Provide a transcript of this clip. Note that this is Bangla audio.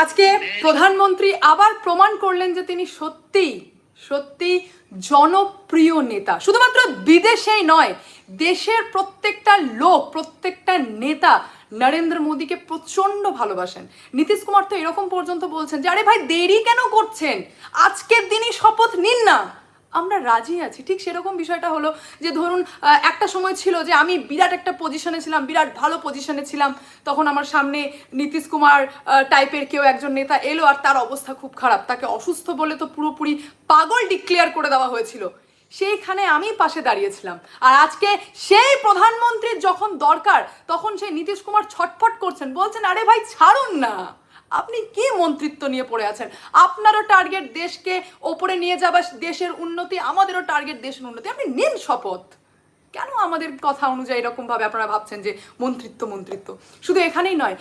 আজকে প্রধানমন্ত্রী আবার প্রমাণ করলেন যে তিনি সত্যি সত্যি জনপ্রিয় নেতা। শুধুমাত্র বিদেশেই নয়, দেশের প্রত্যেকটা লোক, প্রত্যেকটা নেতা নরেন্দ্র মোদীকে প্রচন্ড ভালোবাসেন। নীতিশ কুমার তো এরকম পর্যন্ত বলছেন যে আরে ভাই দেরি কেন করছেন, আজকের দিনই শপথ নিন না, আমরা রাজি আছি। ঠিক সেরকম বিষয়টা হলো যে ধরুন একটা সময় ছিল যে আমি বিরাট একটা পজিশনে ছিলাম, বিরাট ভালো পজিশনে ছিলাম, তখন আমার সামনে নীতিশ কুমার টাইপের কেউ একজন নেতা এলো আর তার অবস্থা খুব খারাপ, তাকে অসুস্থ বলে তো পুরোপুরি পাগল ডিক্লেয়ার করে দেওয়া হয়েছিল, সেইখানে আমি পাশে দাঁড়িয়েছিলাম। আর আজকে সেই প্রধানমন্ত্রীর যখন দরকার তখন সেই নীতিশ কুমার ছটফট করছেন, বলছেন আরে ভাই ছাড়ুন না, আপনি কি মন্ত্রিত্ব নিয়ে পড়ে আছেন, আপনারও টার্গেট দেশকে ওপরে নিয়ে যাওয়া, দেশের উন্নতি, আমাদেরও টার্গেট দেশের উন্নতি, আপনি নিন শপথ। কেন আমাদের কথা অনুযায়ী এরকম ভাবে আপনারা ভাবছেন যে মন্ত্রিত্ব মন্ত্রিত্ব? শুধু এখানেই নয়,